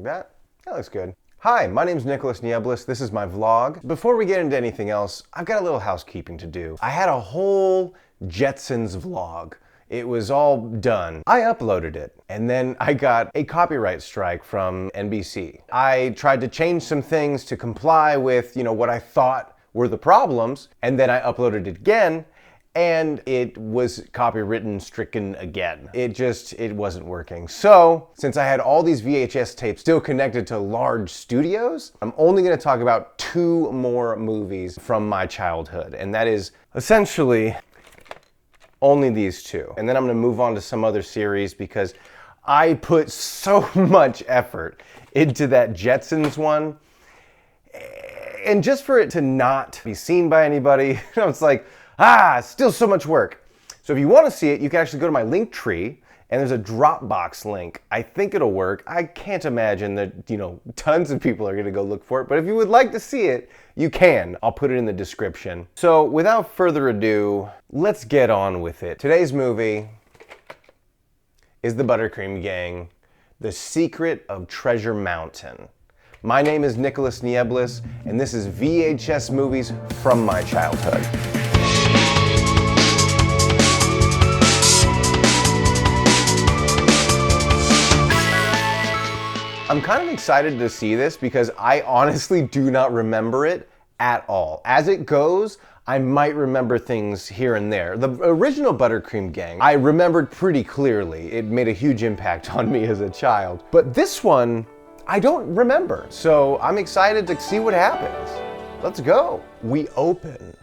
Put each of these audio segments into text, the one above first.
that. That looks good. Hi, my name's Nicholas Nieblis. This is my vlog. Before we get into anything else, I've got a little housekeeping to do. I had a whole Jetsons vlog. It was all done. I uploaded it, and then I got a copyright strike from NBC. I tried to change some things to comply with, what I thought were the problems, and then I uploaded it again, and it was copywritten stricken again. It wasn't working. So, since I had all these VHS tapes still connected to large studios, I'm only gonna talk about 2 more movies from my childhood, and that is essentially only these 2. And then I'm gonna move on to some other series because I put so much effort into that Jetsons one. And just for it to not be seen by anybody, it's like, still so much work. So if you want to see it, you can actually go to my link tree, and there's a Dropbox link. I think it'll work. I can't imagine that, tons of people are going to go look for it, but if you would like to see it, you can. I'll put it in the description. So without further ado, let's get on with it. Today's movie is The Buttercream Gang, The Secret of Treasure Mountain. My name is Nicholas Nieblis, and this is VHS movies from my childhood. I'm kind of excited to see this because I honestly do not remember it at all. As it goes, I might remember things here and there. The original Buttercream Gang, I remembered pretty clearly. It made a huge impact on me as a child. But this one, I don't remember. So I'm excited to see what happens. Let's go. We open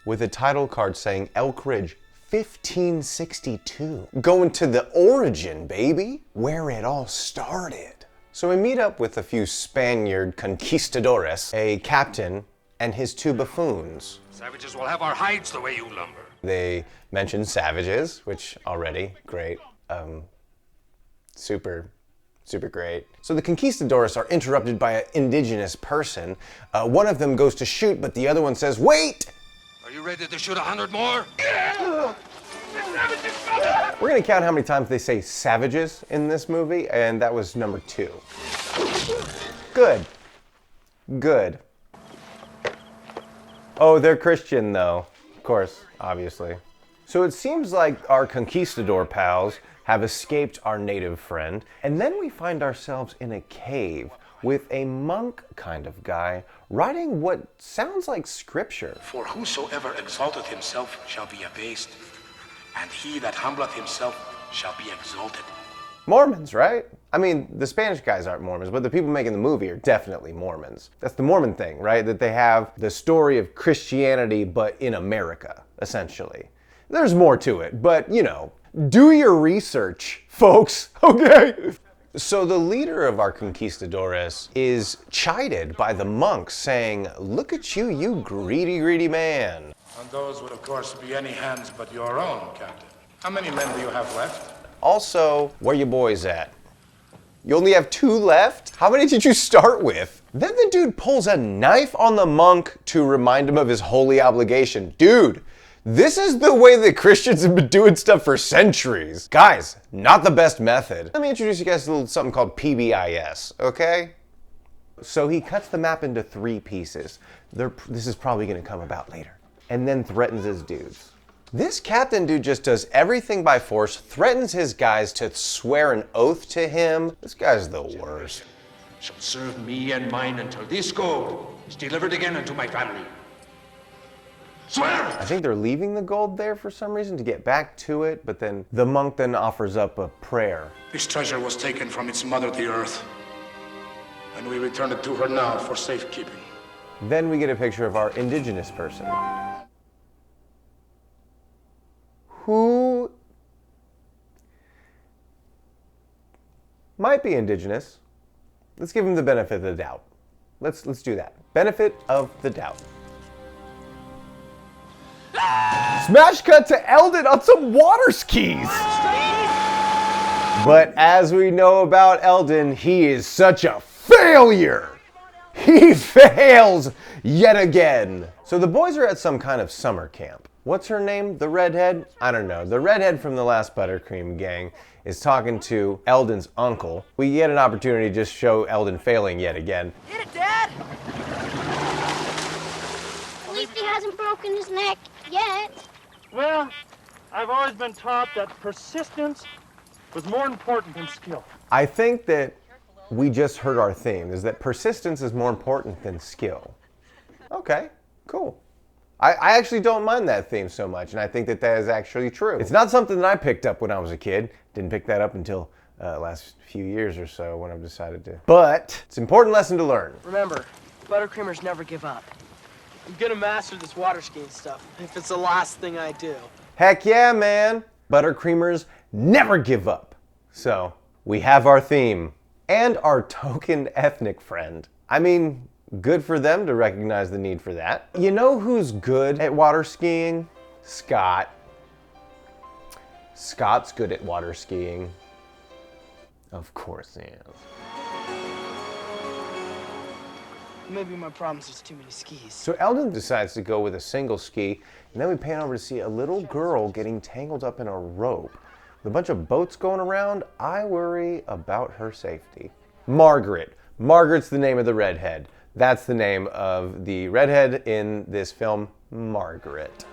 with a title card saying Elkridge 1562. Going to the origin, baby, where it all started. So we meet up with a few Spaniard conquistadores, a captain, and his 2 buffoons. Savages will have our hides the way you lumber. They mention savages, which already, great. Super great. So the conquistadores are interrupted by an indigenous person. One of them goes to shoot, but the other one says, wait! Are you ready to shoot 100 more? We're gonna count how many times they say savages in this movie, and that was number 2. Good. Oh, they're Christian though. Of course, obviously. So it seems like our conquistador pals have escaped our native friend, and then we find ourselves in a cave with a monk kind of guy writing what sounds like scripture. For whosoever exalteth himself shall be abased, and he that humbleth himself shall be exalted. Mormons, right? I mean, the Spanish guys aren't Mormons, but the people making the movie are definitely Mormons. That's the Mormon thing, right? That they have the story of Christianity, but in America, essentially. There's more to it, but do your research, folks, okay? So the leader of our conquistadores is chided by the monks saying, look at you, you greedy man. And those would of course be any hands but your own, Captain. How many men do you have left? Also, where you boys at? You only have 2 left? How many did you start with? Then the dude pulls a knife on the monk to remind him of his holy obligation. Dude, this is the way that Christians have been doing stuff for centuries. Guys, not the best method. Let me introduce you guys to a little something called PBIS, okay? So he cuts the map into 3 pieces. This is probably gonna come about later. And then threatens his dudes. This captain dude just does everything by force, threatens his guys to swear an oath to him. This guy's the worst. Shall serve me and mine until this gold is delivered again unto my family. Swear! I think they're leaving the gold there for some reason to get back to it, but then the monk then offers up a prayer. This treasure was taken from its mother, the earth, and we return it to her now for safekeeping. Then we get a picture of our indigenous person, who might be indigenous. Let's give him the benefit of the doubt. Let's do that. Benefit of the doubt. Smash cut to Eldon on some water skis. But as we know about Eldon, he is such a failure. He fails yet again. So the boys are at some kind of summer camp. what's her name? The redhead? I don't know. The redhead from the last Buttercream Gang is talking to Eldon's uncle. We get an opportunity to just show Eldon failing yet again. Get it, Dad! At least he hasn't broken his neck yet. Well, I've always been taught that persistence was more important than skill. I think that we just heard our theme, is that persistence is more important than skill. Okay, cool. I actually don't mind that theme so much, and I think that that is actually true. It's not something that I picked up when I was a kid. Didn't pick that up until last few years or so when I've decided to. But it's an important lesson to learn. Remember, Buttercreamers never give up. I'm gonna master this water skiing stuff, if it's the last thing I do. Heck yeah, man. Buttercreamers never give up. So we have our theme and our token ethnic friend. I mean, good for them to recognize the need for that. You know who's good at water skiing? Scott. Scott's good at water skiing. Of course he is. Maybe my problem is just too many skis. So Eldon decides to go with a single ski, and then we pan over to see a little girl getting tangled up in a rope. With a bunch of boats going around, I worry about her safety. Margaret. Margaret's the name of the redhead. That's the name of the redhead in this film, Margaret.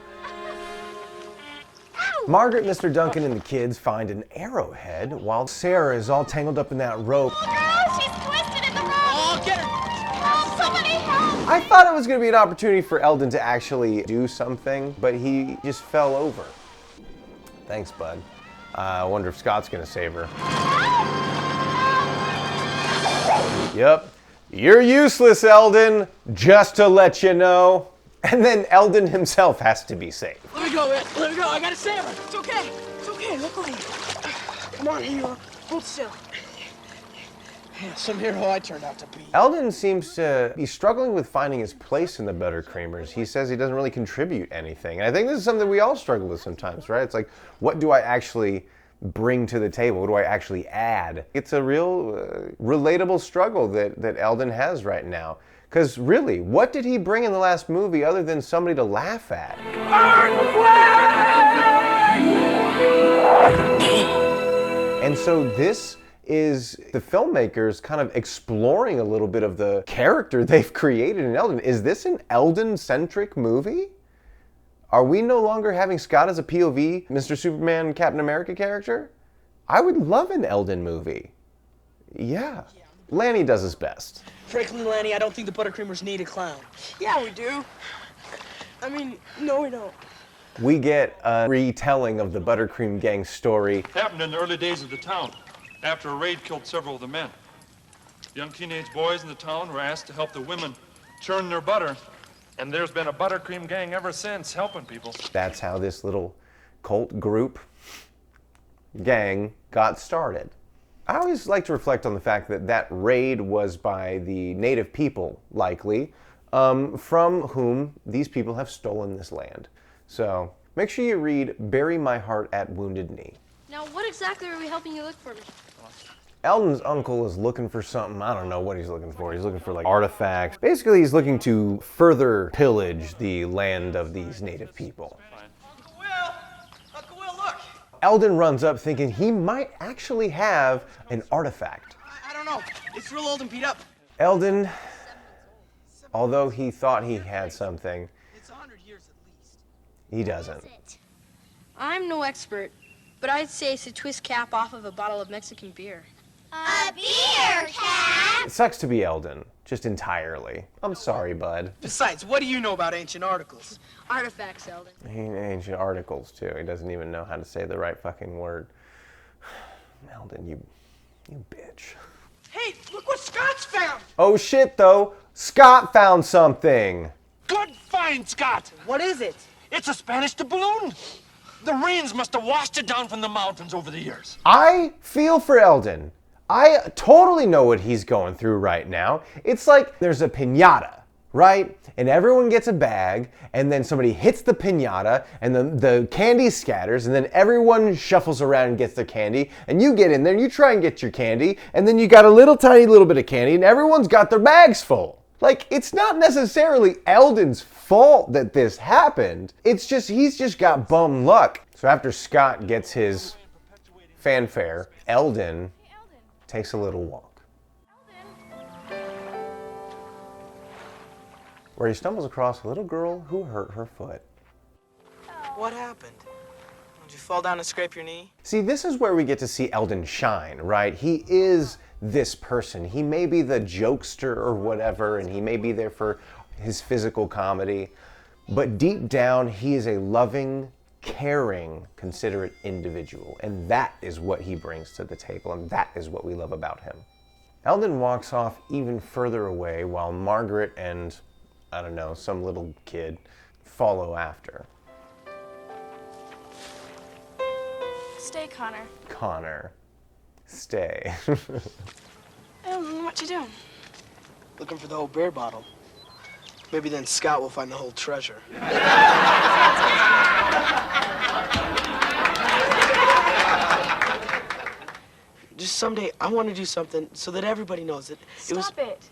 Margaret, Mr. Duncan, and the kids find an arrowhead while Sarah is all tangled up in that rope. Oh, she's twisted in the rope. Oh, get her! Help, somebody help! I thought it was going to be an opportunity for Eldon to actually do something, but he just fell over. Thanks, bud. I wonder if Scott's going to save her. Yep. You're useless, Eldon, just to let you know. And then Eldon himself has to be saved. Let me go, man. Let me go. I gotta save her. It's okay. It's okay. Look at me. Come on, hero. Hold still. Yeah, some hero I turned out to be. Eldon seems to be struggling with finding his place in the Buttercreamers. He says he doesn't really contribute anything. And I think this is something we all struggle with sometimes, right? It's like, what do I actually bring to the table? What do I actually add? It's a real relatable struggle that Eldon has right now. Because really, what did he bring in the last movie other than somebody to laugh at? And so this is the filmmakers kind of exploring a little bit of the character they've created in Eldon. Is this an Eldon-centric movie? Are we no longer having Scott as a POV, Mr. Superman, Captain America character? I would love an Eldon movie. Yeah. Lanny does his best. Frankly, Lanny, I don't think the Buttercreamers need a clown. Yeah, we do. I mean, no, we don't. We get a retelling of the Buttercream Gang story. It happened in the early days of the town, after a raid killed several of the men. Young teenage boys in the town were asked to help the women churn their butter, and there's been a Buttercream Gang ever since helping people. That's how this little cult group gang got started. I always like to reflect on the fact that that raid was by the native people, likely, from whom these people have stolen this land. So make sure you read Bury My Heart at Wounded Knee. Now, what exactly are we helping you look for? Eldon's uncle is looking for something. I don't know what he's looking for. He's looking for like artifacts. Basically, he's looking to further pillage the land of these native people. Uncle Will, look. Eldon runs up thinking he might actually have an artifact. I don't know. It's real old and beat up. Eldon, although he thought he had something, It's 100 years at least. he doesn't. I'm no expert, but I'd say it's a twist cap off of a bottle of Mexican beer. A beer cap? It sucks to be Eldon, just entirely. I'm sorry, bud. Besides, what do you know about ancient articles? Artifacts, Eldon. Ancient articles, too. He doesn't even know how to say the right fucking word. Eldon, you bitch. Hey, look what Scott's found! Oh shit, though. Scott found something. Good find, Scott! What is it? It's a Spanish doubloon. The rains must have washed it down from the mountains over the years. I feel for Eldon. I totally know what he's going through right now. It's like there's a piñata, right? And everyone gets a bag, and then somebody hits the piñata, and the candy scatters, and then everyone shuffles around and gets their candy, and you get in there, and you try and get your candy, and then you got a little tiny little bit of candy, and everyone's got their bags full. Like, it's not necessarily Eldon's fault that this happened. It's just, he's just got bum luck. So after Scott gets his fanfare, Eldon takes a little walk, where he stumbles across a little girl who hurt her foot. What happened? Did you fall down and scrape your knee? See, this is where we get to see Eldon shine, right? He is this person. He may be the jokester or whatever, and he may be there for his physical comedy, but deep down, he is a loving, caring, considerate individual, and that is what he brings to the table, and that is what we love about him. Eldon walks off even further away while Margaret and, I don't know, some little kid follow after. Stay, Connor. Connor, stay. What you doing? Looking for the whole beer bottle. Maybe then Scott will find the whole treasure. Just someday, I want to do something so that everybody knows it. Stop it.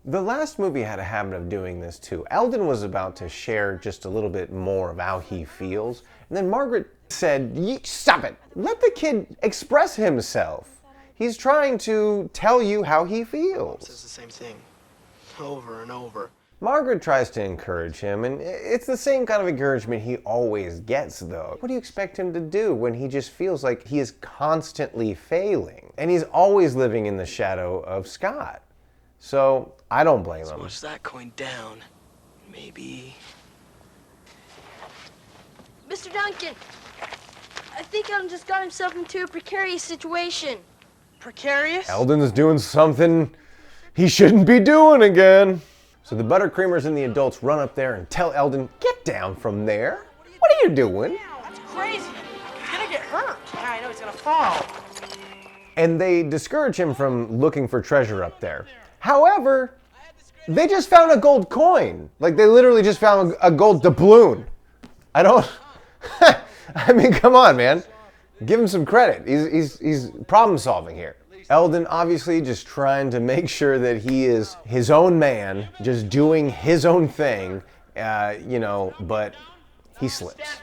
The last movie had a habit of doing this too. Eldon was about to share just a little bit more of how he feels, and then Margaret said, stop it, let the kid express himself. He's trying to tell you how he feels. Says the same thing over and over. Margaret tries to encourage him, and it's the same kind of encouragement he always gets, though. What do you expect him to do when he just feels like he is constantly failing? And he's always living in the shadow of Scott. So, I don't blame him. Push that coin down. Maybe... Mr. Duncan, I think Eldon just got himself into a precarious situation. Precarious? Eldon's doing something he shouldn't be doing again. So the Buttercreamers and the adults run up there and tell Eldon, get down from there. What are you doing? That's crazy. He's gonna get hurt. Yeah, I know he's gonna fall. And they discourage him from looking for treasure up there. However, they just found a gold coin. Like, they literally just found a gold doubloon. I don't... I mean, come on, man. Give him some credit. He's problem solving here. Eldon obviously just trying to make sure that he is his own man, just doing his own thing, you know, but he slips.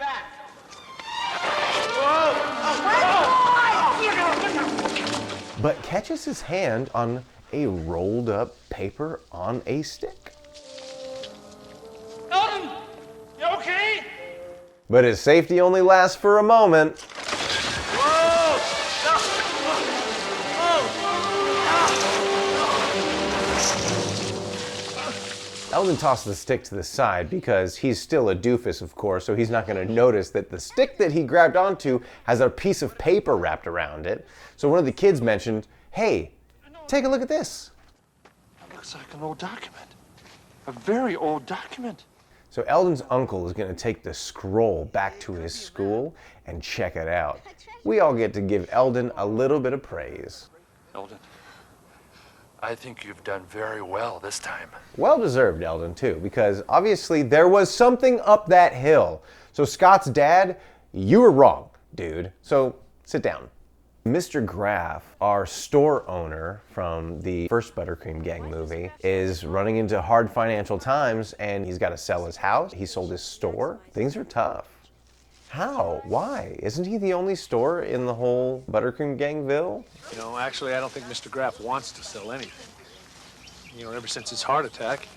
But catches his hand on a rolled up paper on a stick. Eldon, you okay? But his safety only lasts for a moment. Eldon tosses the stick to the side because he's still a doofus, of course, so he's not going to notice that the stick that he grabbed onto has a piece of paper wrapped around it. So one of the kids mentioned, hey, take a look at this. It looks like an old document. A very old document. So Eldon's uncle is going to take the scroll back to his school and check it out. We all get to give Eldon a little bit of praise. Eldon, I think you've done very well this time. Well deserved, Eldon, too, because obviously there was something up that hill. So Scott's dad, you were wrong, dude. So sit down. Mr. Graff, our store owner from the first Buttercream Gang movie, is running into hard financial times and he's got to sell his house. He sold his store. Things are tough. How? Why? Isn't he the only store in the whole Buttercream Gangville? You know, actually, I don't think Mr. Graff wants to sell anything. You know, ever since his heart attack,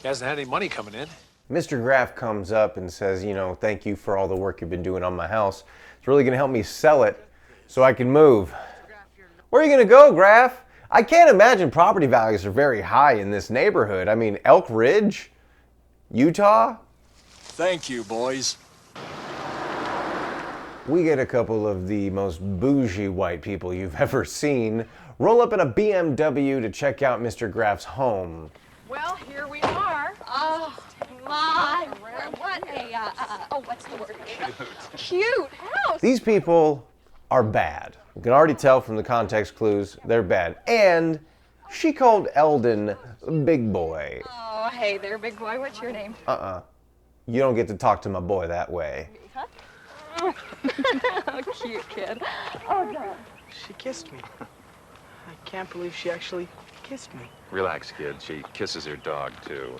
he hasn't had any money coming in. Mr. Graff comes up and says, you know, thank you for all the work you've been doing on my house. It's really going to help me sell it so I can move. Where are you going to go, Graff? I can't imagine property values are very high in this neighborhood. I mean, Elkridge, Utah? Thank you, boys. We get a couple of the most bougie white people you've ever seen roll up in a BMW to check out Mr. Graff's home. Well, here we are. Oh, my. What a, what's the word? Cute house. These people are bad. You can already tell from the context clues they're bad. And she called Eldon Big Boy. Oh, hey there, big boy. What's your name? You don't get to talk to my boy that way. Huh? Oh, cute kid. Oh, God. She kissed me. I can't believe she actually kissed me. Relax, kid. She kisses her dog, too.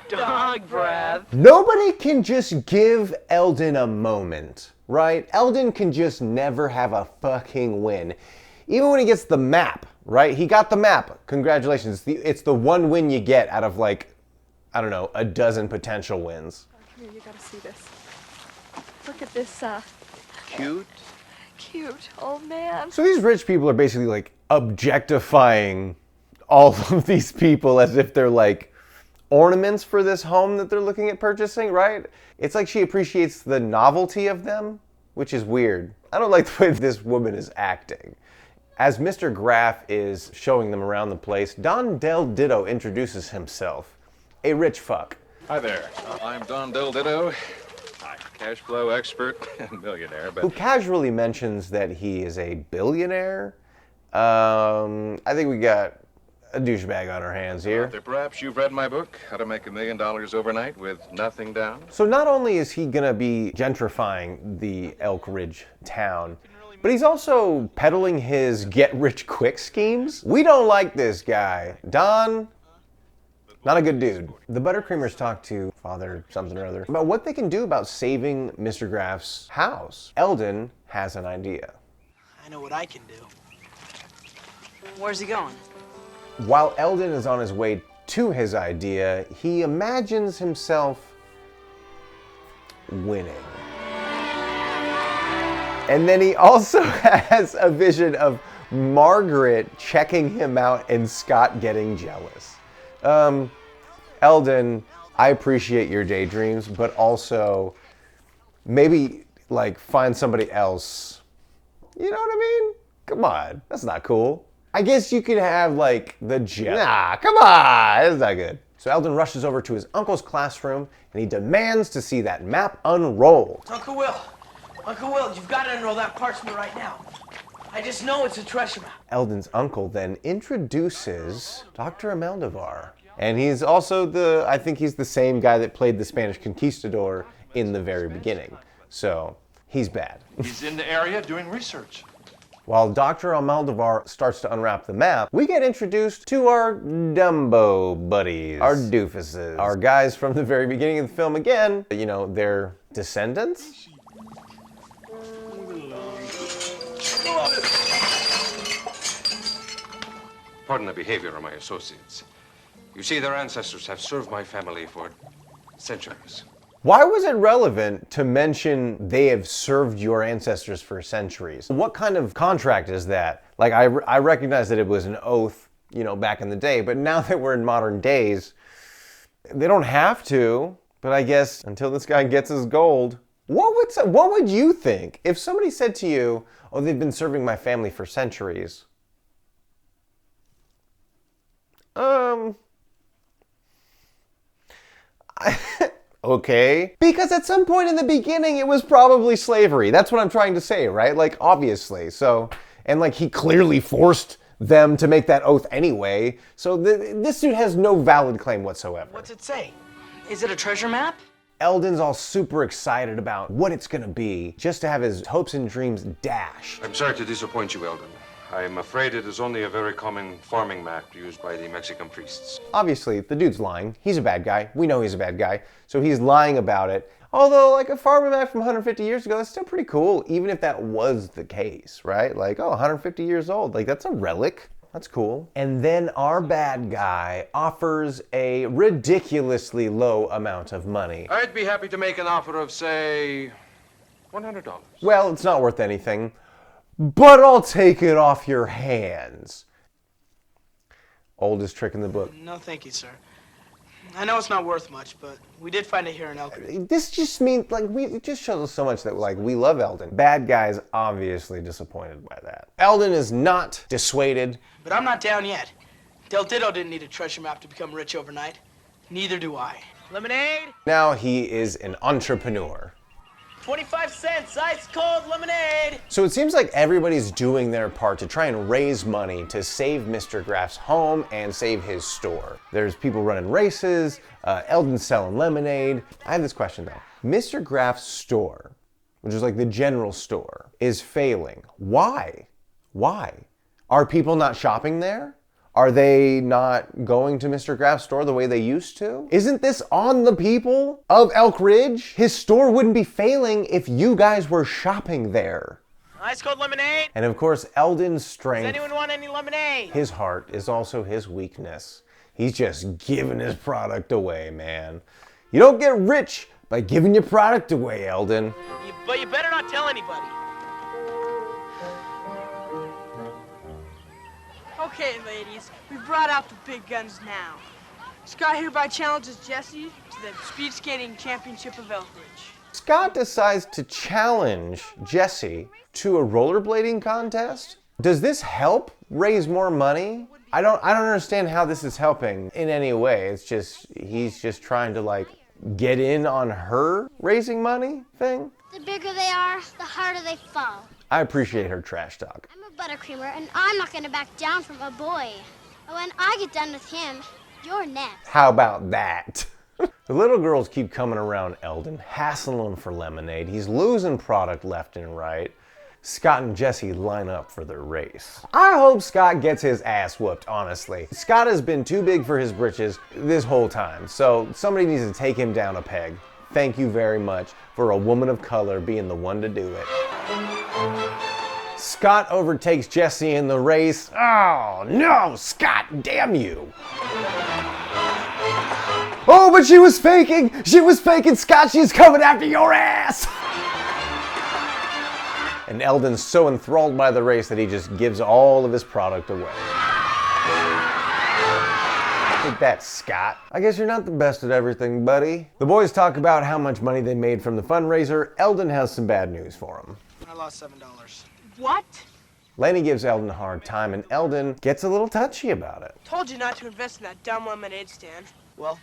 Dog breath. Nobody can just give Eldon a moment, right? Eldon can just never have a fucking win. Even when he gets the map, right? He got the map. Congratulations. It's the one win you get out of, like, I don't know, a dozen potential wins. Come here, you gotta see this. Look at this, Cute? cute old man. So these rich people are basically, like, objectifying all of these people as if they're, like, ornaments for this home that they're looking at purchasing, right? It's like she appreciates the novelty of them, which is weird. I don't like the way this woman is acting. As Mr. Graff is showing them around the place, Don Del Ditto introduces himself. A rich fuck. Hi there. I'm Don Del Ditto. Hi. Cash flow expert and millionaire, but... Who casually mentions that he is a billionaire. I think we got a douchebag on our hands here. Perhaps you've read my book, How to Make $1 Million Overnight with Nothing Down. So not only is he gonna be gentrifying the Elkridge town, but he's also peddling his get-rich-quick schemes. We don't like this guy. Don, not a good dude. The Buttercreamers talk to Father something or other about what they can do about saving Mr. Graff's house. Eldon has an idea. I know what I can do. Where's he going? While Eldon is on his way to his idea, he imagines himself winning. And then he also has a vision of Margaret checking him out and Scott getting jealous. Eldon, I appreciate your daydreams, but also maybe like find somebody else. You know what I mean? Come on, that's not cool. I guess you could have like the gym. Nah, come on, that's not good. So Eldon rushes over to his uncle's classroom and he demands to see that map unrolled. Uncle Will, you've got to unroll that parchment right now. I just know it's a treasure map. Eldon's uncle then introduces Dr. Ameldevar. And he's also I think he's the same guy that played the Spanish conquistador in the very beginning. So he's bad. He's in the area doing research. While Dr. Ameldevar starts to unwrap the map, we get introduced to our Dumbo buddies, our doofuses, our guys from the very beginning of the film again. You know, their descendants. Pardon the behavior of my associates. You see, their ancestors have served my family for centuries. Why was it relevant to mention they have served your ancestors for centuries? What kind of contract is that? Like, I recognize that it was an oath, you know, back in the day, but now that we're in modern days, they don't have to, but I guess until this guy gets his gold. What would you think if somebody said to you, oh, they've been serving my family for centuries? Okay. Because at some point in the beginning, it was probably slavery. That's what I'm trying to say, right? Like, obviously. So, and like, he clearly forced them to make that oath anyway. So this dude has no valid claim whatsoever. What's it say? Is it a treasure map? Eldon's all super excited about what it's gonna be, just to have his hopes and dreams dashed. I'm sorry to disappoint you, Eldon. I'm afraid it is only a very common farming map used by the Mexican priests. Obviously, the dude's lying. He's a bad guy. We know he's a bad guy. So he's lying about it. Although, like, a farming map from 150 years ago, that's still pretty cool, even if that was the case, right? Like, oh, 150 years old. Like, that's a relic. That's cool. And then our bad guy offers a ridiculously low amount of money. I'd be happy to make an offer of, say, $100. Well, it's not worth anything, but I'll take it off your hands. Oldest trick in the book. No, thank you, sir. I know it's not worth much, but we did find it here in Elkridge. This just means, like, it just shows us so much that, like, we love Eldon. Bad guy's obviously disappointed by that. Eldon is not dissuaded. But I'm not down yet. Del Ditto didn't need a treasure map to become rich overnight. Neither do I. Lemonade? Now he is an entrepreneur. 25 cents, ice cold lemonade. So it seems like everybody's doing their part to try and raise money to save Mr. Graff's home and save his store. There's people running races, Eldon's selling lemonade. I have this question though. Mr. Graff's store, which is like the general store, is failing. Why? Why? Are people not shopping there? Are they not going to Mr. Graff's store the way they used to? Isn't this on the people of Elkridge? His store wouldn't be failing if you guys were shopping there. Ice cold lemonade. And of course, Eldon's strength, Does anyone want any lemonade? his heart, is also his weakness. He's just giving his product away, man. You don't get rich by giving your product away, Eldon. But you better not tell anybody. Okay, ladies, we brought out the big guns now. Scott hereby challenges Jesse to the speed skating championship of Elkridge. Scott decides to challenge Jesse to a rollerblading contest. Does this help raise more money? I don't understand how this is helping in any way. It's just, he's just trying to like get in on her raising money thing. The bigger they are, the harder they fall. I appreciate her trash talk. I'm a buttercreamer, and I'm not gonna back down from a boy. When I get done with him, you're next. How about that? The little girls keep coming around Eldon, hassling him for lemonade. He's losing product left and right. Scott and Jesse line up for their race. I hope Scott gets his ass whooped, honestly. Scott has been too big for his britches this whole time, so somebody needs to take him down a peg. Thank you very much for a woman of color being the one to do it. Scott overtakes Jesse in the race. Oh no, Scott, damn you. Oh, but she was faking! She was faking, Scott! She's coming after your ass! And Eldon's so enthralled by the race that he just gives all of his product away. Take that, Scott. I guess you're not the best at everything, buddy. The boys talk about how much money they made from the fundraiser. Eldon has some bad news for him. I lost $7. What? Laney gives Eldon a hard time, and Eldon gets a little touchy about it. Told you not to invest in that dumb lemonade stand. Well,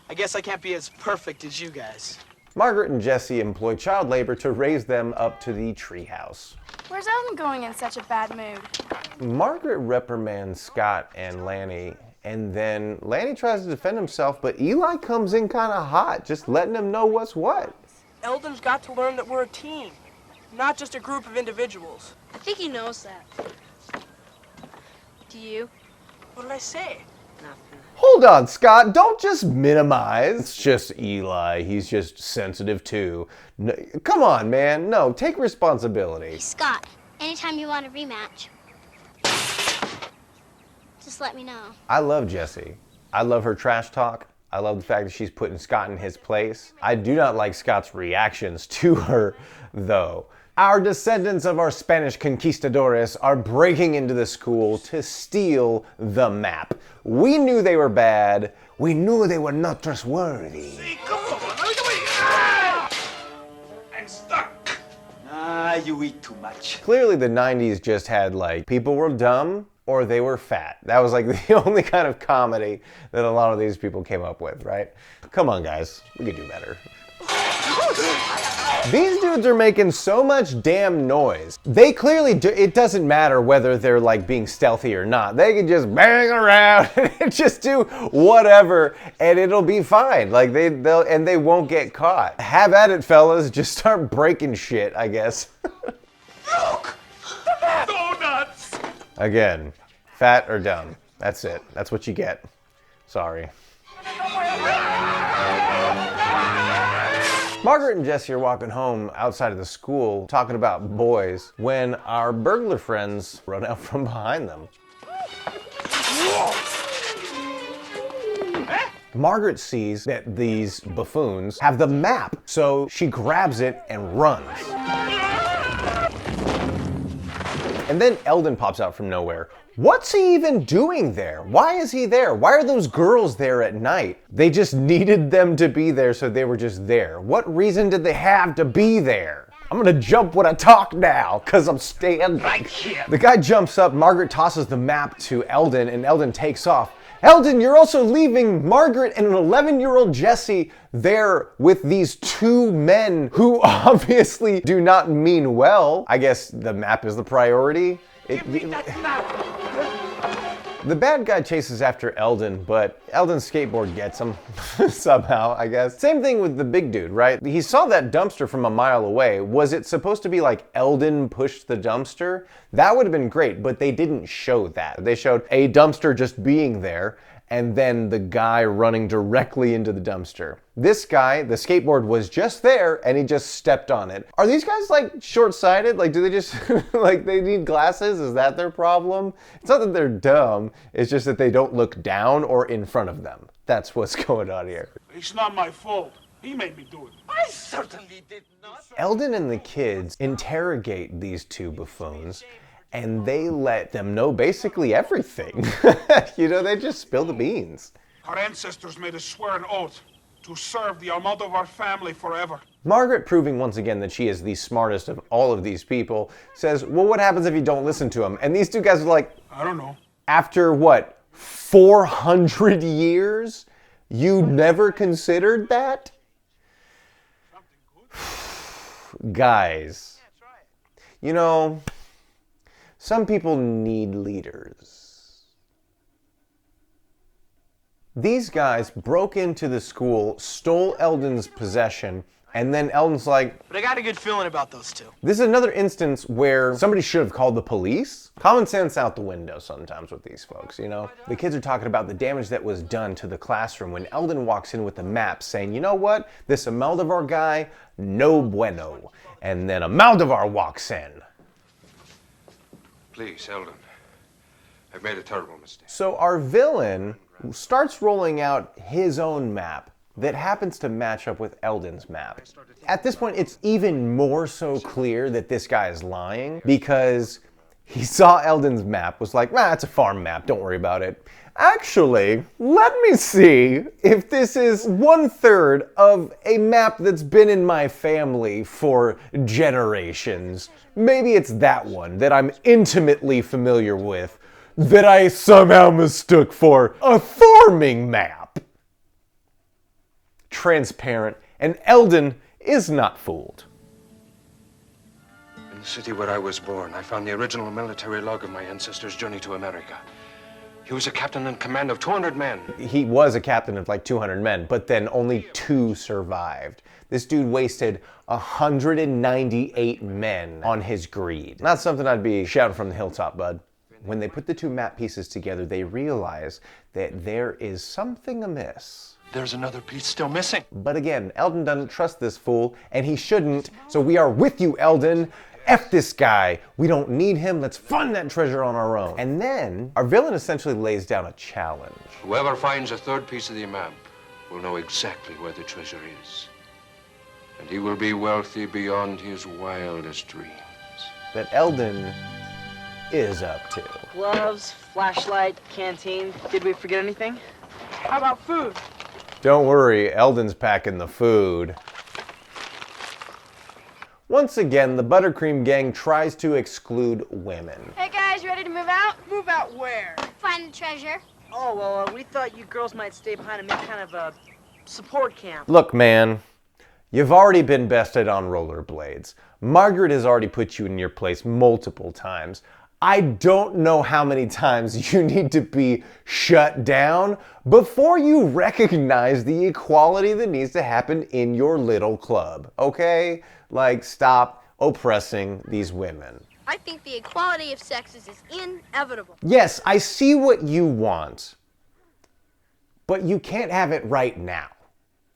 I guess I can't be as perfect as you guys. Margaret and Jesse employ child labor to raise them up to the treehouse. Where's Eldon going in such a bad mood? Margaret reprimands Scott and Lanny, and then Lanny tries to defend himself, but Eli comes in kind of hot, just letting him know what's what. Eldon's got to learn that we're a team, not just a group of individuals. I think he knows that. Do you? What did I say? Nothing. Hold on, Scott, don't just minimize. It's just Eli, he's just sensitive too. No, come on, man, no, take responsibility. Hey, Scott, anytime you want a rematch, just let me know. I love Jessie. I love her trash talk. I love the fact that she's putting Scott in his place. I do not like Scott's reactions to her, though. Our descendants of our Spanish conquistadores are breaking into the school to steal the map. We knew they were bad. We knew they were not trustworthy. I'm stuck. You eat too much. Clearly the 90s just had like, people were dumb or they were fat. That was like the only kind of comedy that a lot of these people came up with, right? Come on, guys, we could do better. These dudes are making so much damn noise. They clearly do, it doesn't matter whether they're like being stealthy or not. They can just bang around and just do whatever and it'll be fine. Like they won't get caught. Have at it, fellas. Just start breaking shit, I guess. Look! The map! Donuts! Again, fat or dumb. That's it. That's what you get. Sorry. Margaret and Jesse are walking home outside of the school talking about boys when our burglar friends run out from behind them. Margaret sees that these buffoons have the map, so she grabs it and runs. And then Eldon pops out from nowhere. What's he even doing there? Why is he there? Why are those girls there at night? They just needed them to be there, so they were just there. What reason did they have to be there? I'm gonna jump when I talk now, cause I'm staying right here. The guy jumps up, Margaret tosses the map to Eldon, and Eldon takes off. Eldon, you're also leaving Margaret and an 11-year-old Jesse there with these two men who obviously do not mean well. I guess the map is the priority. The bad guy chases after Eldon, but Eldon's skateboard gets him somehow, I guess. Same thing with the big dude, right? He saw that dumpster from a mile away. Was it supposed to be like Eldon pushed the dumpster? That would have been great, but they didn't show that. They showed a dumpster just being there, and then the guy running directly into the dumpster. This guy, the skateboard was just there and he just stepped on it. Are these guys like short-sighted? Like, do they just, like they need glasses? Is that their problem? It's not that they're dumb, it's just that they don't look down or in front of them. That's what's going on here. It's not my fault. He made me do it. I certainly did not. Eldon and the kids interrogate these two buffoons, and they let them know basically everything. You know, they just spill the beans. Our ancestors made us swear an oath to serve the Almodovar family forever. Margaret, proving once again that she is the smartest of all of these people, says, well, what happens if you don't listen to him? And these two guys are like, I don't know. After what, 400 years? You never considered that? Guys, you know, some people need leaders. These guys broke into the school, stole Eldon's possession, and then Eldon's like, but I got a good feeling about those two. This is another instance where somebody should have called the police. Common sense out the window sometimes with these folks, you know? The kids are talking about the damage that was done to the classroom when Eldon walks in with a map saying, you know what? This Almodovar guy, no bueno. And then Almodovar walks in. Please, Eldon. I've made a terrible mistake. So our villain starts rolling out his own map that happens to match up with Eldon's map. At this point, it's even more so clear that this guy is lying because he saw Eldon's map, was like, it's a farm map, don't worry about it. Actually, let me see if this is 1/3 of a map that's been in my family for generations. Maybe it's that one that I'm intimately familiar with that I somehow mistook for a farming map. Transparent, and Eldon is not fooled. In the city where I was born, I found the original military log of my ancestors' journey to America. He was a captain in command of 200 men. He was a captain of like 200 men, but then only 2 survived. This dude wasted 198 men on his greed. Not something I'd be shouting from the hilltop, bud. When they put the 2 map pieces together, they realize that there is something amiss. There's another piece still missing. But again, Eldon doesn't trust this fool, and he shouldn't, so we are with you, Eldon. F this guy. We don't need him. Let's find that treasure on our own. And then our villain essentially lays down a challenge. Whoever finds a 3rd piece of the map will know exactly where the treasure is. And he will be wealthy beyond his wildest dreams. That Eldon is up to. Gloves, flashlight, canteen. Did we forget anything? How about food? Don't worry, Eldon's packing the food. Once again, the Buttercream Gang tries to exclude women. Hey guys, ready to move out? Move out where? Find the treasure. Oh, well, we thought you girls might stay behind and make kind of a support camp. Look, man, you've already been bested on rollerblades. Margaret has already put you in your place multiple times. I don't know how many times you need to be shut down before you recognize the equality that needs to happen in your little club, okay? Like, stop oppressing these women. I think the equality of sexes is inevitable. Yes, I see what you want, but you can't have it right now.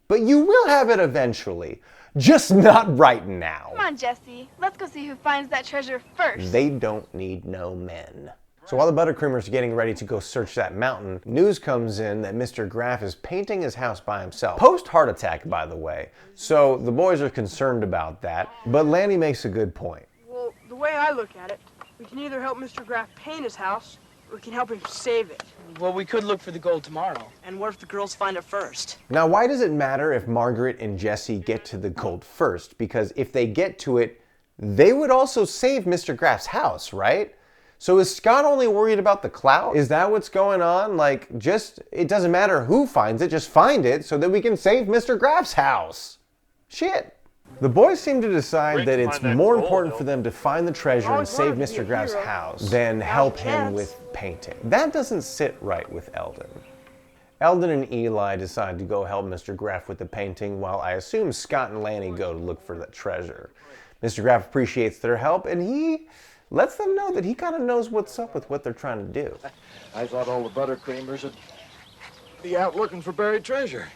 But you will have it eventually, just not right now. Come on, Jesse. Let's go see who finds that treasure first. They don't need no men. So while the Buttercreamers are getting ready to go search that mountain, news comes in that Mr. Graff is painting his house by himself. Post-heart attack, by the way. So the boys are concerned about that, but Lanny makes a good point. Well, the way I look at it, we can either help Mr. Graff paint his house, or we can help him save it. Well, we could look for the gold tomorrow. And what if the girls find it first? Now, why does it matter if Margaret and Jesse get to the gold first? Because if they get to it, they would also save Mr. Graff's house, right? So is Scott only worried about the clout? Is that what's going on? Like, it doesn't matter who finds it, just find it so that we can save Mr. Graff's house. Shit. The boys seem to decide that it's find that more gold, important for them to find the treasure and save Mr. Graff's house than help him with painting. That doesn't sit right with Eldon. Eldon and Eli decide to go help Mr. Graff with the painting, while I assume Scott and Lanny go to look for the treasure. Mr. Graff appreciates their help, and he lets them know that he kind of knows what's up with what they're trying to do. I thought all the Buttercreamers would be out looking for buried treasure.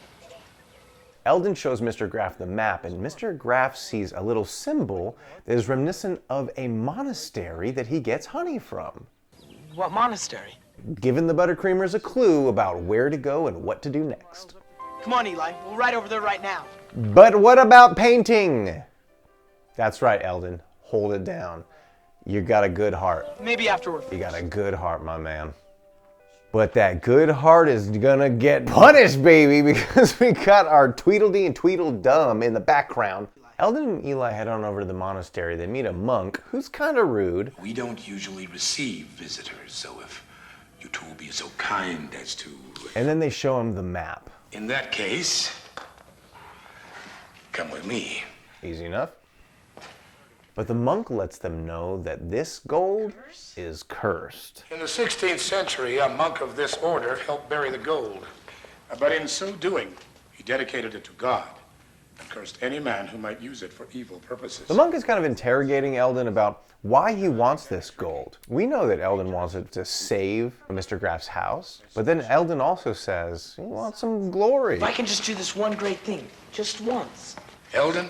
Eldon shows Mr. Graff the map, and Mr. Graff sees a little symbol that is reminiscent of a monastery that he gets honey from. What monastery? Giving the Buttercreamers a clue about where to go and what to do next. Come on, Eli. We'll ride over there right now. But what about painting? That's right, Eldon. Hold it down. You got a good heart. Maybe afterward. You got a good heart, my man. But that good heart is gonna get punished, baby, because we got our Tweedledee and Tweedledum in the background. Eldon and Eli head on over to the monastery. They meet a monk who's kind of rude. We don't usually receive visitors, so if you two will be so kind as to... And then they show him the map. In that case, come with me. Easy enough. But the monk lets them know that this gold is cursed. In the 16th century, a monk of this order helped bury the gold. But in so doing, he dedicated it to God and cursed any man who might use it for evil purposes. The monk is kind of interrogating Eldon about why he wants this gold. We know that Eldon wants it to save Mr. Graff's house, but then Eldon also says he wants some glory. If I can just do this one great thing, just once. Eldon,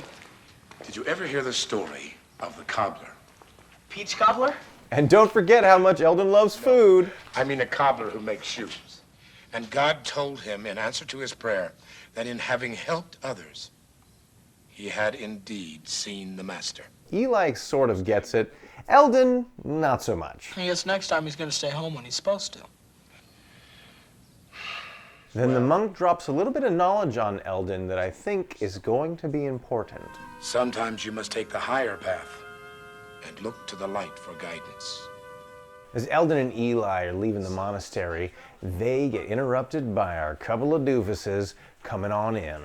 did you ever hear the story of the cobbler? Peach cobbler? And don't forget how much Eldon loves food. I mean a cobbler who makes shoes. And God told him in answer to his prayer that in having helped others, he had indeed seen the master. Eli sort of gets it. Eldon, not so much. I guess next time he's going to stay home when he's supposed to. Then the monk drops a little bit of knowledge on Eldon that I think is going to be important. Sometimes you must take the higher path and look to the light for guidance. As Eldon and Eli are leaving the monastery, they get interrupted by our couple of doofuses coming on in.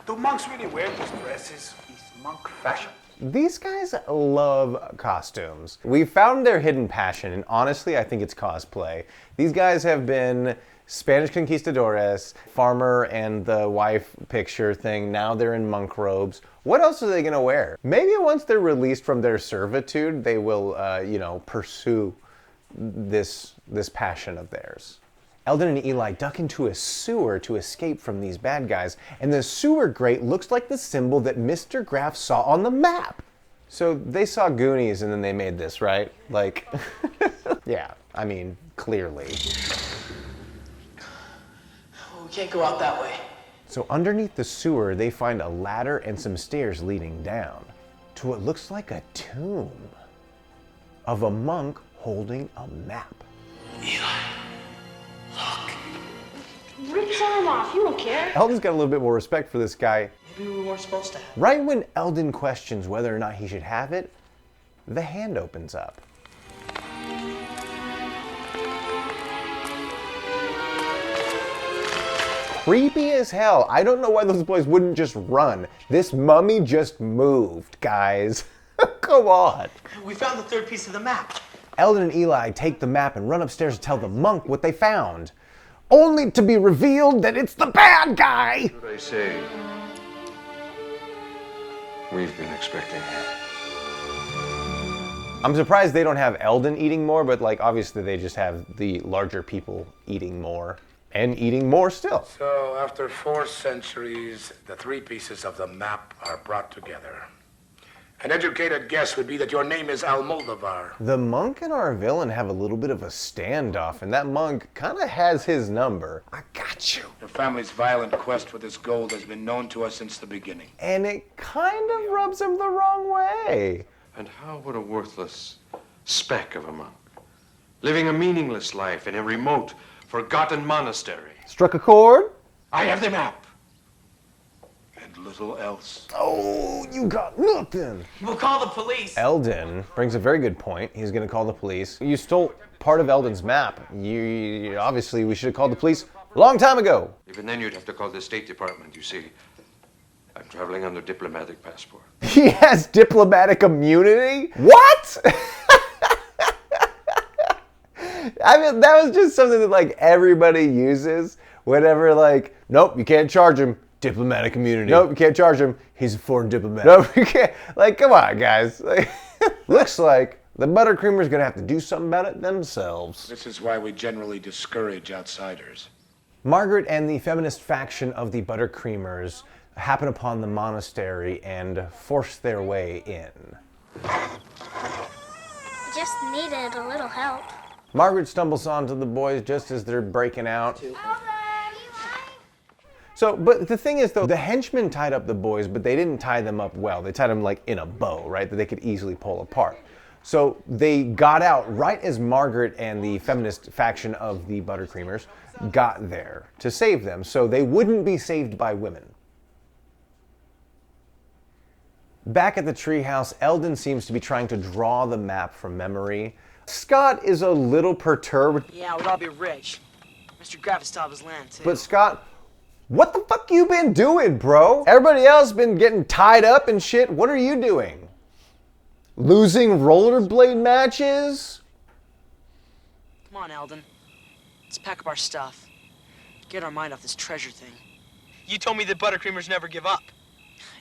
Do monks really wear these dresses? It's monk fashion. These guys love costumes. We found their hidden passion, and honestly, I think it's cosplay. These guys have been Spanish conquistadores, farmer and the wife picture thing. Now they're in monk robes. What else are they gonna wear? Maybe once they're released from their servitude, they will, pursue this passion of theirs. Eldon and Eli duck into a sewer to escape from these bad guys, and the sewer grate looks like the symbol that Mr. Graff saw on the map. So they saw Goonies and then they made this, right? Like, yeah, I mean, clearly. We can't go out that way. So underneath the sewer, they find a ladder and some stairs leading down to what looks like a tomb of a monk holding a map. Rip his arm off, you don't care. Eldon's got a little bit more respect for this guy. Maybe we weren't supposed to have it. Right when Eldon questions whether or not he should have it, the hand opens up. Creepy as hell. I don't know why those boys wouldn't just run. This mummy just moved, guys. Come on. We found the third piece of the map. Eldon and Eli take the map and run upstairs to tell the monk what they found, only to be revealed that it's the bad guy. What I say? We've been expecting him. I'm surprised they don't have Eldon eating more, but like obviously they just have the larger people eating more and eating more still. So after 4 centuries, the 3 pieces of the map are brought together. An educated guess would be that your name is Almodovar. The monk and our villain have a little bit of a standoff, and that monk kind of has his number. I got you. Your family's violent quest for this gold has been known to us since the beginning. And it kind of rubs him the wrong way. And how would a worthless speck of a monk, living a meaningless life in a remote, forgotten monastery, struck a chord? I have the map. And little else. Oh, you got nothing. We'll call the police. Eldon brings a very good point. He's going to call the police. You stole part of Eldon's map. Obviously, we should have called the police a long time ago. even then you'd have to call the State Department, you see. I'm traveling under diplomatic passport. He has diplomatic immunity? What? I mean, that was just something that like everybody uses whenever like, nope, you can't charge him. Diplomatic immunity. Nope, you can't charge him. He's a foreign diplomat. Nope, you can't. Like, come on, guys. Like, looks like the Buttercreamers gonna have to do something about it themselves. This is why we generally discourage outsiders. Margaret and the feminist faction of the Buttercreamers happen upon the monastery and force their way in. Just needed a little help. Margaret stumbles onto the boys just as they're breaking out. So, but the thing is though, the henchmen tied up the boys, but they didn't tie them up well. They tied them like in a bow, right? That they could easily pull apart. So they got out right as Margaret and the feminist faction of the Buttercreamers got there to save them, so they wouldn't be saved by women. Back at the treehouse, Eldon seems to be trying to draw the map from memory. Scott is a little perturbed. Yeah, we'd all be rich. Mr. Graff has still his land, too. But Scott, what the fuck you been doing, bro? Everybody else been getting tied up and shit. What are you doing? Losing rollerblade matches? Come on, Eldon. Let's pack up our stuff. Get our mind off this treasure thing. You told me the Buttercreamers never give up.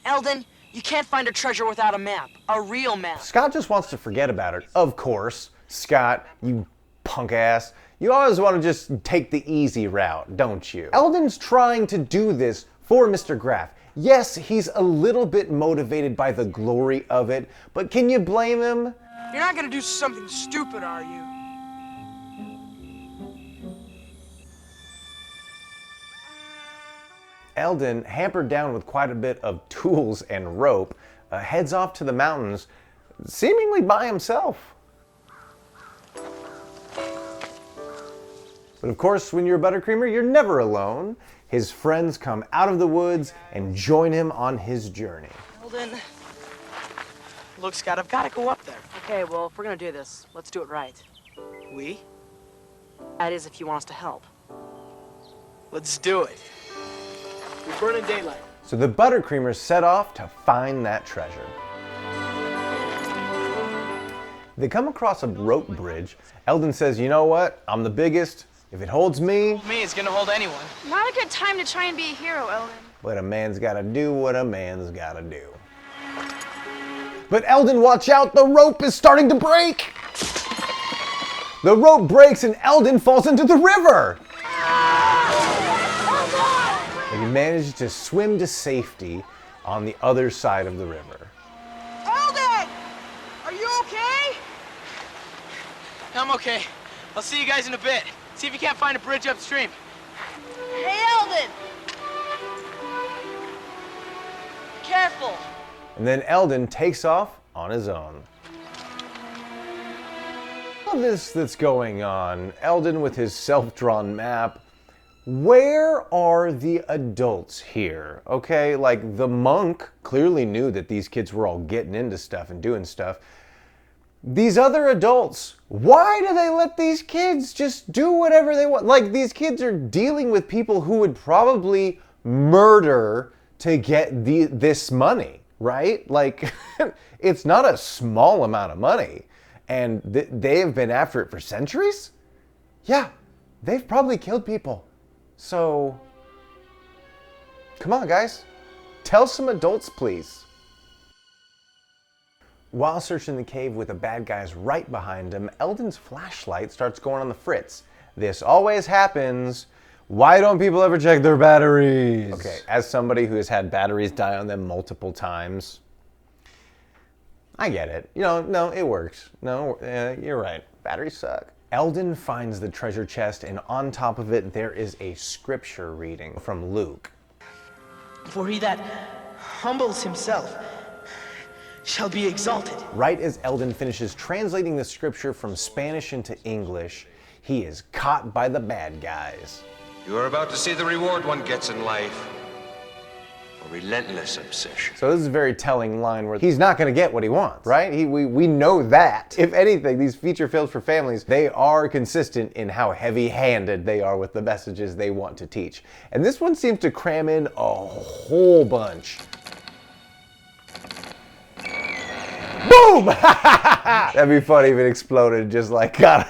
Eldon, you can't find a treasure without a map. A real map. Scott just wants to forget about it. Of course. Scott, you punk ass. You always want to just take the easy route, don't you? Eldon's trying to do this for Mr. Graff. Yes, he's a little bit motivated by the glory of it, but can you blame him? You're not gonna do something stupid, are you? Eldon, hampered down with quite a bit of tools and rope, heads off to the mountains, seemingly by himself. But of course, when you're a Buttercreamer, you're never alone. His friends come out of the woods and join him on his journey. Eldon. Look, Scott, I've got to go up there. Okay, well, if we're going to do this, let's do it right. We? That is, if you want us to help. Let's do it. We burn in daylight. So the Buttercreamers set off to find that treasure. They come across a rope bridge. Eldon says, you know what? I'm the biggest. If it holds me, It's gonna hold anyone. Not a good time to try and be a hero, Eldon. but a man's gotta do what a man's gotta do. But Eldon, watch out, the rope is starting to break! The rope breaks and Eldon falls into the river! And he manages to swim to safety on the other side of the river. Eldon! Are you okay? I'm okay. I'll see you guys in a bit. See if you can't find a bridge upstream. Hey, Eldon! Careful. And then Eldon takes off on his own. All this that's going on, Eldon with his self-drawn map, where are the adults here? Okay, like the monk clearly knew that these kids were all getting into stuff and doing stuff. These other adults, why do they let these kids just do whatever they want? Like, these kids are dealing with people who would probably murder to get this money, right? Like, it's not a small amount of money. And they have been after it for centuries? Yeah, they've probably killed people. So, come on, guys. Tell some adults, please. While searching the cave with the bad guys right behind him, Eldon's flashlight starts going on the fritz. This always happens. Why don't people ever check their batteries? Okay, as somebody who has had batteries die on them multiple times, I get it. You know, no, it works. No, you're right. Batteries suck. Eldon finds the treasure chest, and on top of it, there is a scripture reading from Luke. For he that humbles himself shall be exalted. Right as Eldon finishes translating the scripture from Spanish into English, he is caught by the bad guys. You are about to see the reward one gets in life. A relentless obsession. So this is a very telling line where he's not going to get what he wants, right? We know that. If anything, these feature films for families, they are consistent in how heavy-handed they are with the messages they want to teach. And this one seems to cram in a whole bunch Boom! That'd be funny if it exploded, just like, God.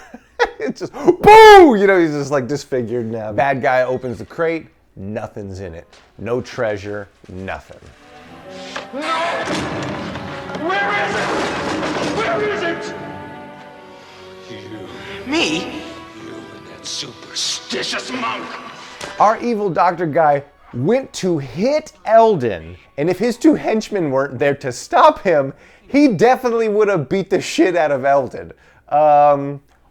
It's just, boom! You know, he's just like disfigured now. Bad guy opens the crate, nothing's in it. No treasure, nothing. No! Where is it? Where is it? Me? You and that superstitious monk. Our evil doctor guy went to hit Eldon, and if his two henchmen weren't there to stop him, he definitely would have beat the shit out of Eldon.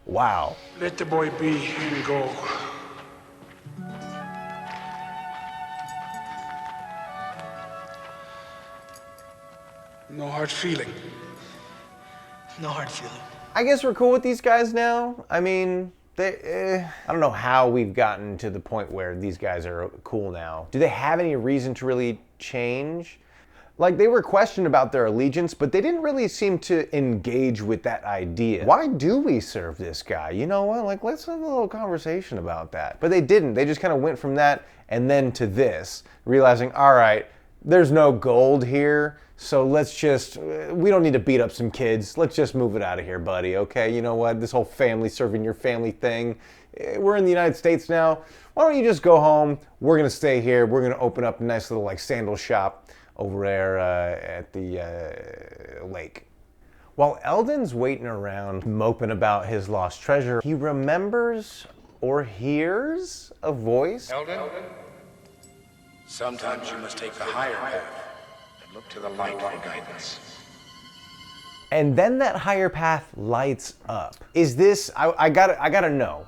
Wow. Let the boy be and go. No hard feeling. No hard feeling. I guess we're cool with these guys now. I mean, I don't know how we've gotten to the point where these guys are cool now. Do they have any reason to really change? Like, they were questioned about their allegiance, but they didn't really seem to engage with that idea. Why do we serve this guy? You know what? Like, let's have a little conversation about that. But they didn't. They just kind of went from that and then to this, realizing, all right, there's no gold here, so let's just, we don't need to beat up some kids. Let's just move it out of here, buddy, okay? You know what? This whole family serving your family thing, we're in the United States now. Why don't you just go home? We're gonna stay here. We're gonna open up a nice little like sandal shop over there at the lake. While Eldon's waiting around moping about his lost treasure, he remembers or hears a voice. Eldon? Sometimes you must take the higher path and look to the light for guidance. And then that higher path lights up. Is this, I gotta know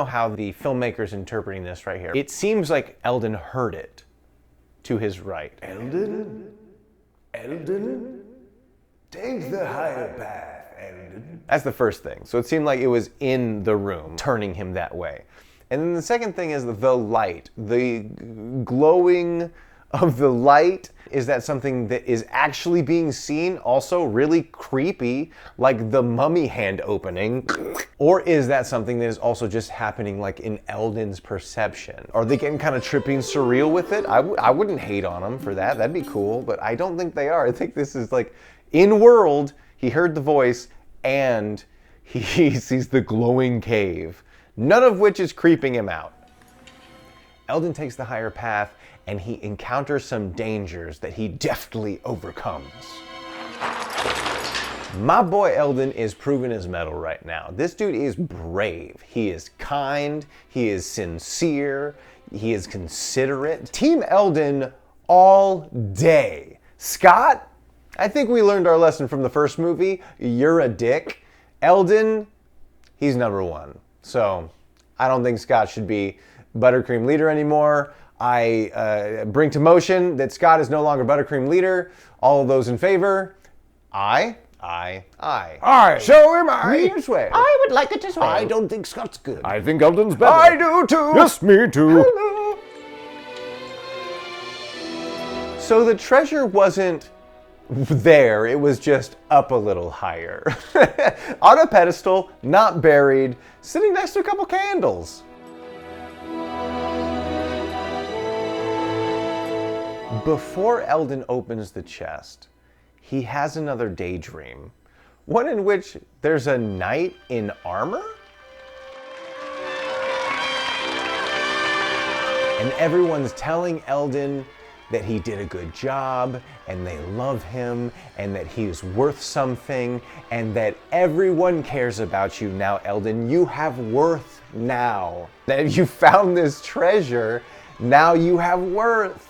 how the filmmaker's interpreting this right here. It seems like Eldon heard it to his right. Eldon, take the higher path, Eldon. That's the first thing. So it seemed like it was in the room, turning him that way. And then the second thing is the light, the glowing of the light. Is that something that is actually being seen? Also really creepy, like the mummy hand opening. Or is that something that is also just happening like in Eldon's perception? Are they getting kind of trippy and surreal with it? I wouldn't hate on them for that. That'd be cool, but I don't think they are. I think this is like in world, he heard the voice and he sees the glowing cave, none of which is creeping him out. Eldon takes the higher path and he encounters some dangers that he deftly overcomes. My boy Eldon is proving his mettle right now. This dude is brave. He is kind. He is sincere. He is considerate. Team Eldon all day. Scott, I think we learned our lesson from the first movie. You're a dick. Eldon, he's number one. So I don't think Scott should be Buttercream leader anymore. I bring to motion that Scott is no longer Buttercream leader. All of those in favor? Aye. So am I. Me as well. I would like it as well. I don't think Scott's good. I think Eldon's better. I do too. Yes, me too. Hello. So the treasure wasn't there, it was just up a little higher. On a pedestal, not buried, sitting next to a couple candles. Before Eldon opens the chest, he has another daydream. One in which there's a knight in armor? And everyone's telling Eldon that he did a good job, and they love him, and that he is worth something, and that everyone cares about you now, Eldon. You have worth now. That you found this treasure, now you have worth.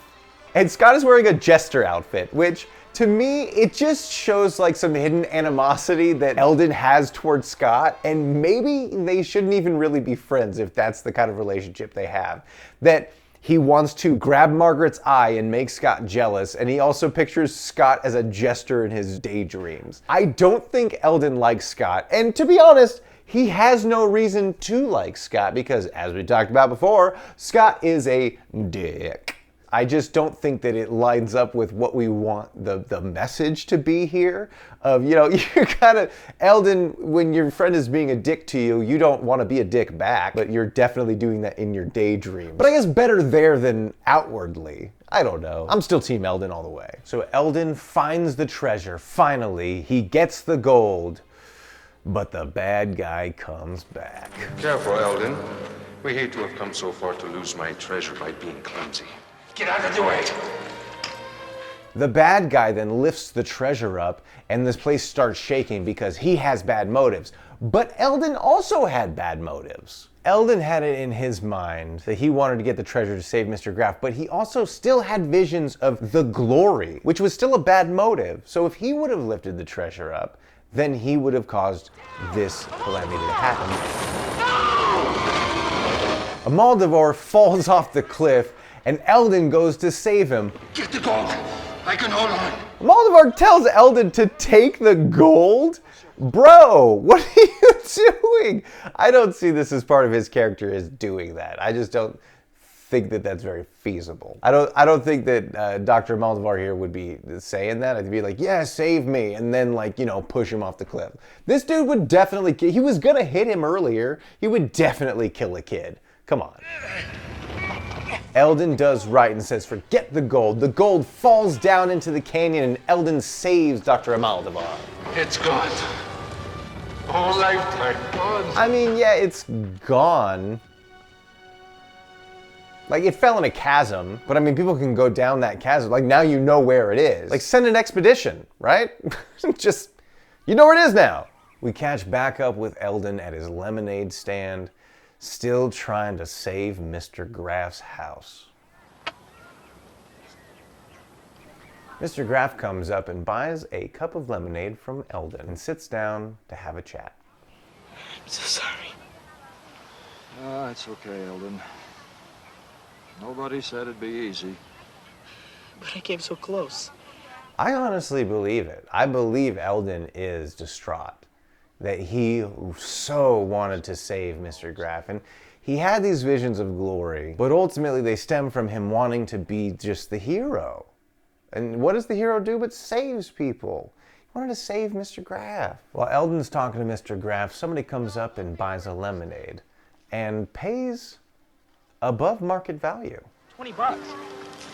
And Scott is wearing a jester outfit, which to me, it just shows like some hidden animosity that Eldon has towards Scott, and maybe they shouldn't even really be friends if that's the kind of relationship they have. That he wants to grab Margaret's eye and make Scott jealous, and he also pictures Scott as a jester in his daydreams. I don't think Eldon likes Scott, and to be honest, he has no reason to like Scott because, as we talked about before, Scott is a dick. I just don't think that it lines up with what we want the message to be here. Of, you know, you're kind of, Eldon, when your friend is being a dick to you, you don't want to be a dick back, but you're definitely doing that in your daydream. But I guess better there than outwardly. I don't know. I'm still Team Eldon all the way. So Eldon finds the treasure. Finally, he gets the gold. But the bad guy comes back. Careful, Eldon. We hate to have come so far to lose my treasure by being clumsy. Get out of the way! The bad guy then lifts the treasure up, and this place starts shaking because he has bad motives. But Eldon also had bad motives. Eldon had it in his mind that he wanted to get the treasure to save Mr. Graff, but he also still had visions of the glory, which was still a bad motive. So if he would have lifted the treasure up, then he would have caused this calamity to happen. Amaldivar falls off the cliff, and Eldon goes to save him. Get the gold! I can hold on! Amaldivar tells Eldon to take the gold? Bro, what are you doing? I don't see this as part of his character as doing that. I just don't think that that's very feasible. I don't think that Dr. Amaldivar here would be saying that. I'd be like, yeah, save me, and then, like, you know, push him off the cliff. This dude would definitely, he was gonna hit him earlier. He would definitely kill a kid. Come on. Eldon does right and says, forget the gold. The gold falls down into the canyon, and Eldon saves Dr. Amaldivar. It's gone. Whole lifetime gone. I mean, yeah, it's gone. Like, it fell in a chasm, but I mean, people can go down that chasm. Like, now you know where it is. Like, send an expedition, right? Just, you know where it is now. We catch back up with Eldon at his lemonade stand, still trying to save Mr. Graff's house. Mr. Graff comes up and buys a cup of lemonade from Eldon and sits down to have a chat. I'm so sorry. It's okay, Eldon. Nobody said it'd be easy. But I came so close. I honestly believe it. I believe Eldon is distraught that he so wanted to save Mr. Graff. And he had these visions of glory, but ultimately they stem from him wanting to be just the hero. And what does the hero do but saves people? He wanted to save Mr. Graff. While Eldon's talking to Mr. Graff, somebody comes up and buys a lemonade and pays above market value. $20.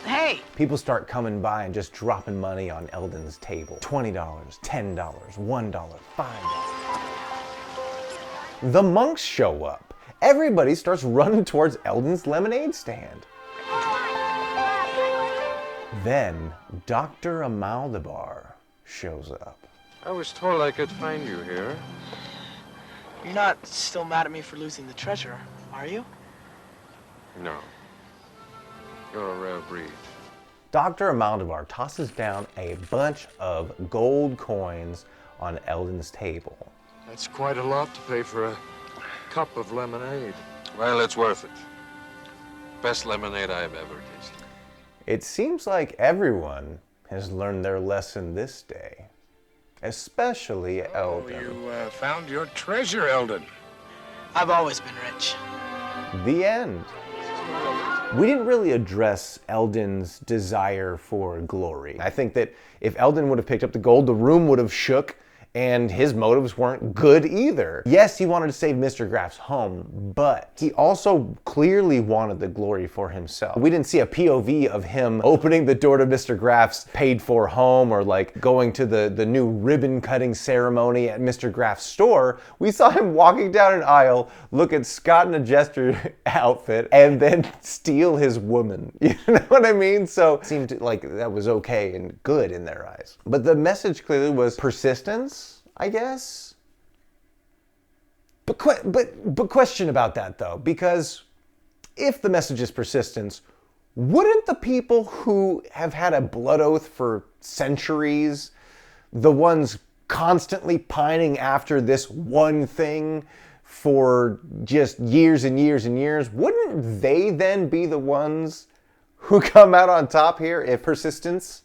Hey! People start coming by and just dropping money on Eldon's table. $20, $10, $1, $5. The monks show up. Everybody starts running towards Eldon's lemonade stand. Then Dr. Amaldivar shows up. I was told I could find you here. You're not still mad at me for losing the treasure, are you? No. You're a rare breed. Dr. Amaldivar tosses down a bunch of gold coins on Eldon's table. That's quite a lot to pay for a cup of lemonade. Well, it's worth it. Best lemonade I've ever tasted. It seems like everyone has learned their lesson this day, especially Eldon. You found your treasure, Eldon. I've always been rich. The end. We didn't really address Eldon's desire for glory. I think that if Eldon would have picked up the gold, the room would have shook, and his motives weren't good either. Yes, he wanted to save Mr. Graff's home, but he also clearly wanted the glory for himself. We didn't see a POV of him opening the door to Mr. Graff's paid-for home or like going to the new ribbon-cutting ceremony at Mr. Graff's store. We saw him walking down an aisle, look at Scott in a jester outfit, and then steal his woman. You know what I mean? So it seemed like that was okay and good in their eyes. But the message clearly was persistence, I guess. But question about that though, because if the message is persistence, wouldn't the people who have had a blood oath for centuries, the ones constantly pining after this one thing for just years and years and years, wouldn't they then be the ones who come out on top here if persistence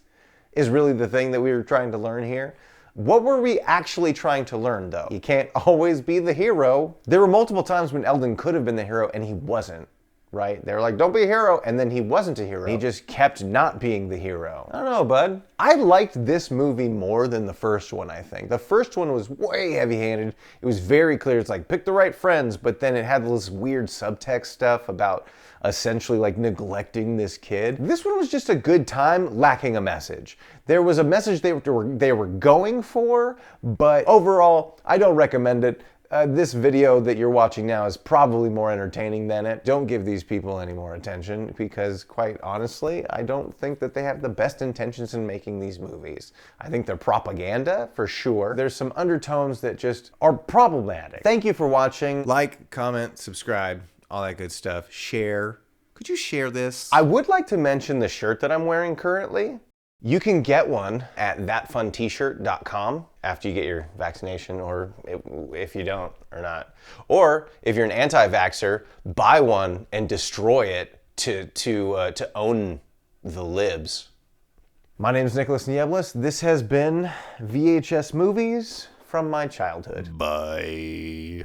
is really the thing that we were trying to learn here? What were we actually trying to learn, though? You can't always be the hero. There were multiple times when Eldon could have been the hero and he wasn't. right? They were like, don't be a hero, and then he wasn't a hero. He just kept not being the hero. I don't know, bud. I liked this movie more than the first one, I think. The first one was way heavy-handed. It was very clear. It's like, pick the right friends, but then it had this weird subtext stuff about essentially like neglecting this kid. This one was just a good time, lacking a message. There was a message they were going for, but overall, I don't recommend it. This video that you're watching now is probably more entertaining than it. Don't give these people any more attention because, quite honestly, I don't think that they have the best intentions in making these movies. I think they're propaganda, for sure. There's some undertones that just are problematic. Thank you for watching. Like, comment, subscribe, all that good stuff. Share. Could you share this? I would like to mention the shirt that I'm wearing currently. You can get one at thatfuntshirt.com after you get your vaccination, or if you don't or not. Or if you're an anti-vaxxer, buy one and destroy it to own the libs. My name is Nicholas Nieblis. This has been VHS Movies from my childhood. Bye.